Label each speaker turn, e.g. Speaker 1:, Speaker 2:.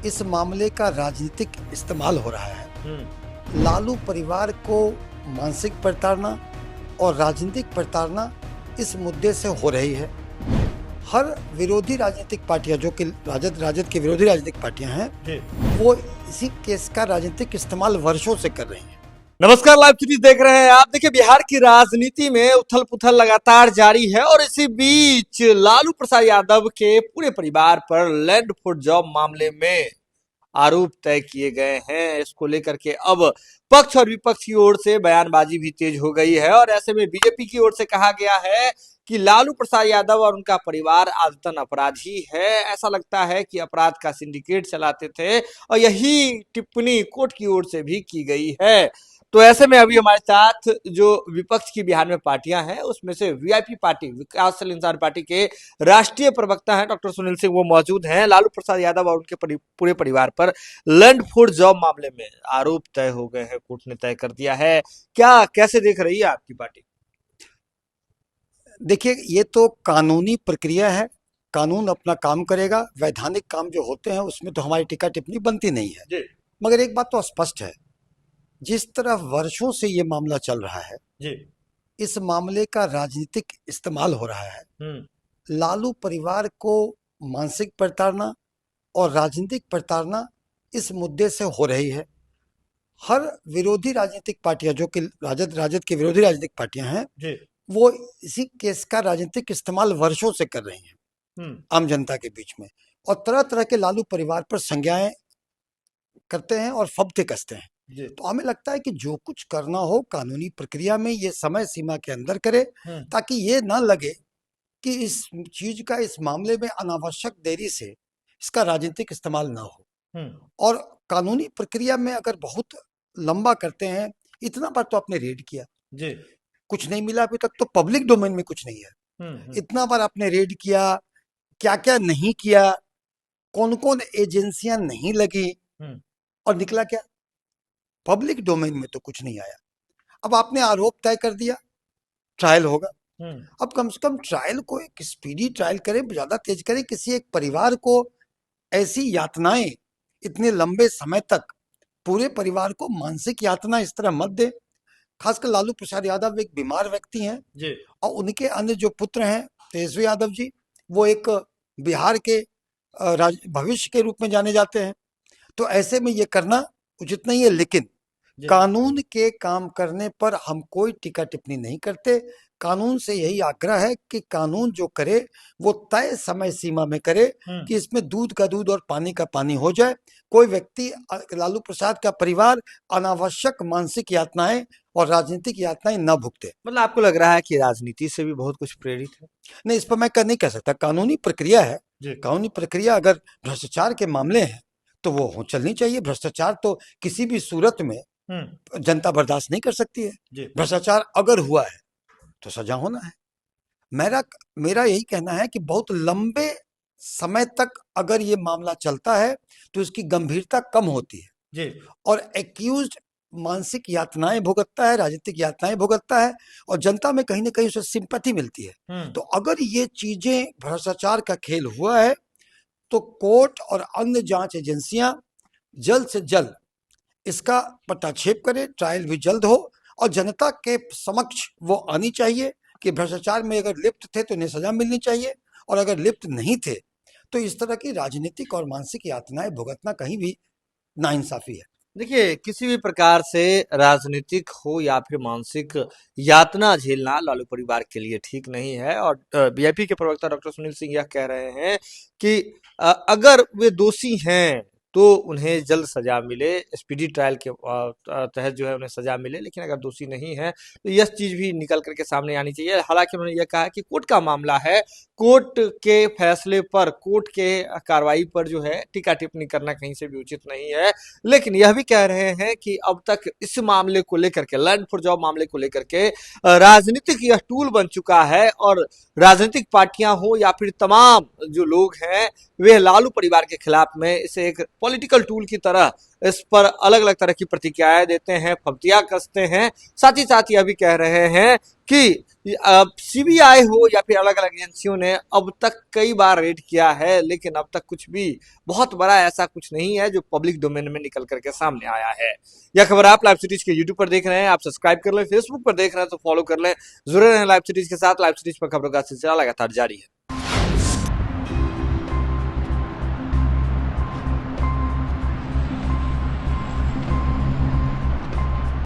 Speaker 1: इस मामले का राजनीतिक इस्तेमाल हो रहा है। लालू परिवार को मानसिक प्रताड़ना और राजनीतिक प्रताड़ना इस मुद्दे से हो रही है। हर विरोधी राजनीतिक पार्टियां जो कि राजद के विरोधी राजनीतिक पार्टियां हैं, वो इसी केस का राजनीतिक इस्तेमाल वर्षों से कर रही हैं।
Speaker 2: नमस्कार, लाइव सीरीज देख रहे हैं आप। देखिए, बिहार की राजनीति में उथल पुथल लगातार जारी है और इसी बीच लालू प्रसाद यादव के पूरे परिवार पर लैंड फॉर जॉब मामले में आरोप तय किए गए हैं। इसको लेकर के अब पक्ष और विपक्ष की ओर से बयानबाजी भी तेज हो गई है और ऐसे में बीजेपी की ओर से कहा गया है कि लालू प्रसाद यादव और उनका परिवार आदतन अपराधी है। ऐसा लगता है कि अपराध का सिंडिकेट चलाते थे और यही टिप्पणी कोर्ट की ओर से भी की गई है। तो ऐसे में अभी हमारे साथ जो विपक्ष की बिहार में पार्टियां हैं, उसमें से वीआईपी पार्टी, विकासशील इंसान पार्टी के राष्ट्रीय प्रवक्ता हैं डॉक्टर सुनील सिंह, वो मौजूद हैं। लालू प्रसाद यादव और उनके पूरे परिवार पर लैंड फॉर जॉब मामले में आरोप तय हो गए हैं, कोर्ट ने तय कर दिया है। क्या कैसे देख रही है आपकी पार्टी?
Speaker 1: देखिए, ये तो कानूनी प्रक्रिया है, कानून अपना काम करेगा। वैधानिक काम जो होते हैं उसमें तो हमारी टीका टिप्पणी बनती नहीं है। मगर एक बात तो स्पष्ट है, जिस तरह वर्षों से ये मामला चल रहा है जी, इस मामले का राजनीतिक इस्तेमाल हो रहा है। लालू परिवार को मानसिक प्रताड़ना और राजनीतिक प्रताड़ना इस मुद्दे से हो रही है। हर विरोधी राजनीतिक पार्टियां जो कि राजद के विरोधी राजनीतिक पार्टियां हैं जी, वो इसी केस का राजनीतिक इस्तेमाल वर्षों से कर रही हैं आम जनता के बीच में, और तरह तरह के लालू परिवार पर संज्ञाएं करते हैं और फब्ते कसते हैं। तो हमें लगता है कि जो कुछ करना हो कानूनी प्रक्रिया में ये समय सीमा के अंदर करे, ताकि ये ना लगे कि इस चीज का, इस मामले में अनावश्यक देरी से इसका राजनीतिक इस्तेमाल ना हो। और कानूनी प्रक्रिया में अगर बहुत लंबा करते हैं, इतना बार तो आपने रेड किया जी, कुछ नहीं मिला अभी तक, तो पब्लिक डोमेन में कुछ नहीं है। इतना बार आपने रेड किया, क्या क्या नहीं किया, कौन कौन एजेंसियां नहीं लगी, और निकला क्या? पब्लिक डोमेन में तो कुछ नहीं आया। अब आपने आरोप तय कर दिया, ट्रायल होगा। अब कम से कम ट्रायल को एक स्पीडी ट्रायल करें, ज्यादा तेज करें। किसी एक परिवार को ऐसी यातनाएं इतने लंबे समय तक, पूरे परिवार को मानसिक यातना इस तरह मत दे। खासकर लालू प्रसाद यादव एक बीमार व्यक्ति हैं जी, और उनके अन्य जो पुत्र हैं तेजस्वी यादव जी, वो एक बिहार के भविष्य के रूप में जाने जाते हैं। तो ऐसे में ये करना उचित नहीं है, लेकिन कानून के काम करने पर हम कोई टीका टिप्पणी नहीं करते। कानून से यही आग्रह है कि कानून जो करे वो तय समय सीमा में करे, कि इसमें दूध का दूध और पानी का पानी हो जाए। कोई व्यक्ति, लालू प्रसाद का परिवार अनावश्यक मानसिक यातनाएं और राजनीतिक यातनाएं न भुगते।
Speaker 2: मतलब आपको लग रहा है कि राजनीति से भी बहुत कुछ प्रेरित है?
Speaker 1: नहीं, इस पर मैं नहीं कह सकता। कानूनी प्रक्रिया है, कानूनी प्रक्रिया। अगर भ्रष्टाचार के मामले हैं तो वो चलनी चाहिए। भ्रष्टाचार तो किसी भी सूरत में जनता बर्दाश्त नहीं कर सकती है। भ्रष्टाचार अगर हुआ है तो सजा होना है। मेरा यही कहना है कि बहुत लंबे समय तक अगर ये मामला चलता है तो इसकी गंभीरता कम होती है जी, और एक्यूज्ड मानसिक यातनाएं भुगतता है, राजनीतिक यातनाएं भुगतता है, और जनता में कहीं ना कहीं उसे सिंपैथी मिलती है। तो अगर ये चीजें, भ्रष्टाचार का खेल हुआ है, तो कोर्ट और अन्य जांच एजेंसियां जल्द से जल्द इसका पटाक्षेप करें, ट्रायल भी जल्द हो, और जनता के समक्ष वो आनी चाहिए कि भ्रष्टाचार में अगर लिप्त थे तो इन्हें सजा मिलनी चाहिए, और अगर लिप्त नहीं थे तो इस तरह की राजनीतिक और मानसिक यातनाएं भुगतना कहीं भी नाइंसाफी है।
Speaker 2: देखिए, किसी भी प्रकार से राजनीतिक हो या फिर मानसिक यातना झेलना लालू परिवार के लिए ठीक नहीं है। और बीजेपी के प्रवक्ता डॉक्टर सुनील सिंह यह कह रहे हैं कि अगर वे दोषी हैं तो उन्हें जल्द सजा मिले, स्पीडी ट्रायल के तहत जो है उन्हें सजा मिले, लेकिन अगर दोषी नहीं है तो यह चीज भी निकल करके सामने आनी चाहिए। हालांकि उन्होंने यह कहा कि कोर्ट का मामला है, कोर्ट के फैसले पर, कोर्ट के कार्रवाई पर जो है टीका टिप्पणी करना कहीं से भी उचित नहीं है। लेकिन यह भी कह रहे हैं कि अब तक इस मामले को लेकर के, लैंड फॉर जॉब मामले को लेकर के राजनीतिक यह टूल बन चुका है, और राजनीतिक पार्टियां हो या फिर तमाम जो लोग हैं वे लालू परिवार के खिलाफ में इसे एक पॉलिटिकल टूल की तरह इस पर अलग अलग तरह की प्रतिक्रियाएं देते हैं, फब्तियां कसते हैं। साथ ही यह भी कह रहे हैं कि सीबीआई हो या फिर अलग अलग एजेंसियों ने अब तक कई बार रेड किया है, लेकिन अब तक कुछ भी बहुत बड़ा ऐसा कुछ नहीं है जो पब्लिक डोमेन में निकल करके सामने आया है। यह खबर आप लाइव सिटीज के यूट्यूब पर देख रहे हैं, आप सब्सक्राइब कर लें, फेसबुक पर देख रहे हैं तो फॉलो कर लें। जुड़े रहें लाइव सिटीज के साथ। लाइव सिटीज पर खबरों का सिलसिला लगातार जारी है।